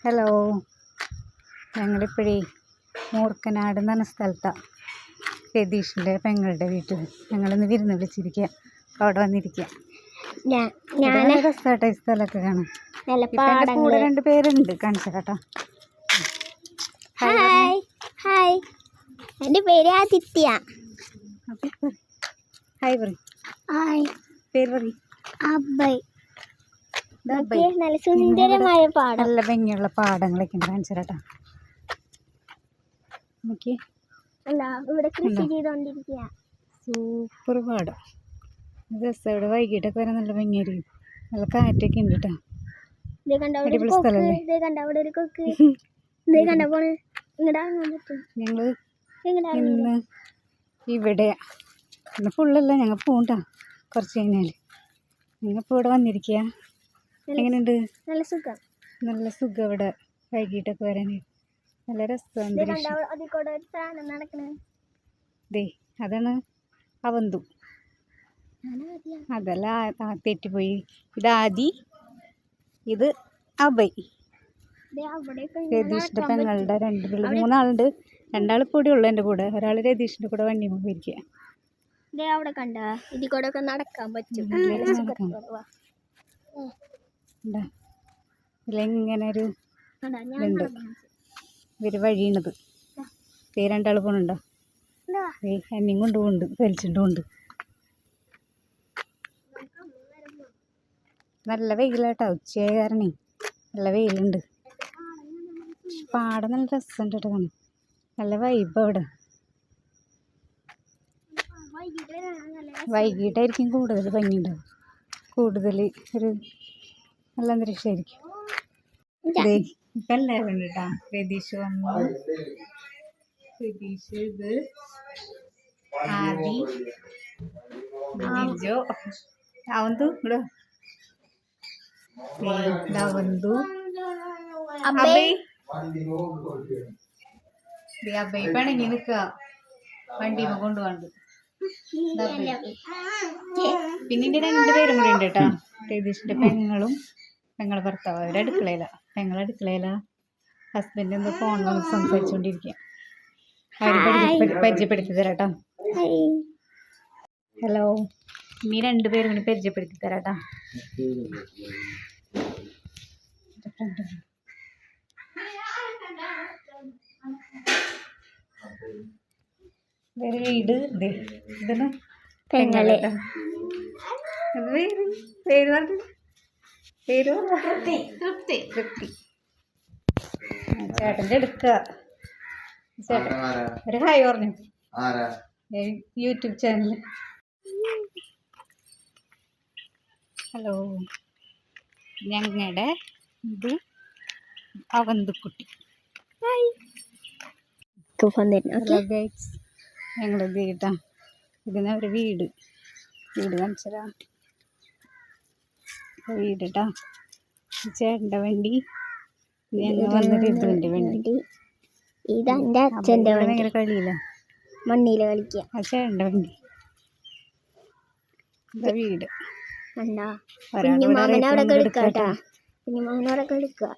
Hello, ഞങ്ങളിപ്പോഴേ Moorkkanad എന്ന് പറഞ്ഞ സ്ഥലത്താണ്. രതീഷിൻ്റെ പെങ്ങളുടെ വീട്ടിൽ ഞങ്ങളിന്ന് വിരുന്ന് വിളിച്ചിരിക്കുക. അവിടെ വന്നിരിക്കുക. നല്ല രസമായിട്ടോ ഈ സ്ഥലമൊക്കെ കാണാം. ഇപ്പം എൻ്റെ കൂടെ 2 പേരുണ്ട്, കാണിച്ചു കേട്ടോ. ഹായ് ഹായ്, എൻ്റെ പേര് ആദിത്യ. ഹായ് പറ. ഹായ്, പേര് പറ. അബ്ബൈ. നല്ല സുന്ദരമായ പാടം, നല്ല ഭംഗിയുള്ള പാടങ്ങളൊക്കെ ഉണ്ട്, കാണിച്ചു കേട്ടോ. നോക്കി, ഇവിടെ കൃഷി ചെയ്തോണ്ടിരിക്കുക. സൂപ്പർ പാടം. രസം. ഇവിടെ വൈകിട്ടൊക്കെ വരാൻ നല്ല ഭംഗിയായിരിക്കും. നല്ല കാറ്റൊക്കെ ഉണ്ട് കേട്ടോ. അടിപൊളി സ്ഥലമല്ലേ. ഞങ്ങള് ഇന്ന് ഇവിടെ ഇന്ന് ഫുള്ളല്ല, ഞങ്ങൾ പോകണ്ട കുറച്ച് കഴിഞ്ഞാൽ. ഞങ്ങളിപ്പോൾ ഇവിടെ വന്നിരിക്കുക. എങ്ങനെയുണ്ട്? നല്ല സുഖം. നല്ല സുഖം ഇവിടെ വൈകിട്ടൊക്കെ വരാനായിട്ട്. നല്ല രസമാണ്. ദേ അതാണ് അവന്തു. അതല്ല, തെറ്റിപ്പോയി. ഇത് ആദി, ഇത് അബൈ. രതീഷിൻ്റെ പെങ്ങളുടെ 2 പിള്ളേർ, 3 ആളുണ്ട്. 2 ആൾ കൂടെ ഉള്ളു എൻ്റെ കൂടെ. ഒരാൾ രതീഷിൻ്റെ കൂടെ വണ്ടി പോയിരിക്കുക. അവിടെ കണ്ട ഇതിൽ കൂടെ ഒക്കെ നടക്കാൻ പറ്റും. ഇതിലെങ്ങനെ ഒരു ഇതുണ്ട്. ഇവര് വഴിയണത് 2 ആൾ പോണുണ്ടോ? എന്നെയും കൊണ്ടുപോകുന്നുണ്ട്, വലിച്ചിട്ടുമുണ്ട്. നല്ല വെയിലാട്ടോ, ഉച്ചയായ കാരണേ നല്ല വെയിലുണ്ട്. പാടം നല്ല രസമുണ്ട് കേട്ടോ കാണാൻ. നല്ല വൈബ് അവിടെ. വൈകിട്ടായിരിക്കും കൂടുതൽ ഭംഗിയുണ്ടാവും. കൂടുതൽ ഒരു നല്ല അന്തരീക്ഷമായിരിക്കും. ഇപ്പം എല്ലാവരും ഉണ്ട് കേട്ടോ. രതീഷ് വന്നു, രതീഷ്, ഇത് ആദി, ജിജോ, അവന്തു ഇവിടെ, അവന്തു, അബൈ. അബൈ പിണങ്ങി നിൽക്കുക, വണ്ടിയിൽ കൊണ്ടുപോകാണ്ട്. പിന്നെ എൻ്റെ 2 പേരും കൂടി ഉണ്ട് കേട്ടോ. രതീഷിൻ്റെ പെങ്ങളും പെങ്ങളെ ഭർത്താവ്. അവരുടെ അടുക്കളയിലാണ്. പെങ്ങളടുക്കളയിലാണ്. ഹസ്ബൻഡ് എന്തോ ഫോൺ വന്ന് സംസാരിച്ചുകൊണ്ടിരിക്കുക. അവർ പരിചയപ്പെടുത്തി തരാം കേട്ടോ. ഹലോ, നീ 2 പേരും കൂടി പരിചയപ്പെടുത്തി തരാം കേട്ടോ. വീട് ഇതിന് പെങ്ങളെ. പേര് പറഞ്ഞു, പേര് തൃപ്തി. ചേട്ടൻ്റെ എടുക്കുക. ചേട്ടൻ ഒരു ഹായ് പറഞ്ഞു. YouTube channel. ഹലോ, ഞങ്ങളുടെ ഇത് അവന്തുക്കുട്ടി. ഹലോ ഗൈസ്, ഞങ്ങളിത് കേട്ടാ. ഇതിന് ഒരു വീട് കാണിച്ചതാ. വീട് കേട്ടാ. ചേട്ടൻ്റെ വണ്ടി. ഞങ്ങൾ വന്നിട്ട് ഇതിൻ്റെ വണ്ടി. ഇതെൻ്റെ അച്ഛൻ്റെ വണ്ടി. ഭയങ്കര കളിയില്ല, മണ്ണിൽ കളിക്കുക. ആ ചേട്ടൻ്റെ വണ്ടി. ഇതാ വീട്. കുഞ്ഞുമാമനവിടെ എടുക്കാട്ടാ. കുഞ്ഞുമാമനവിടെ എടുക്കുക.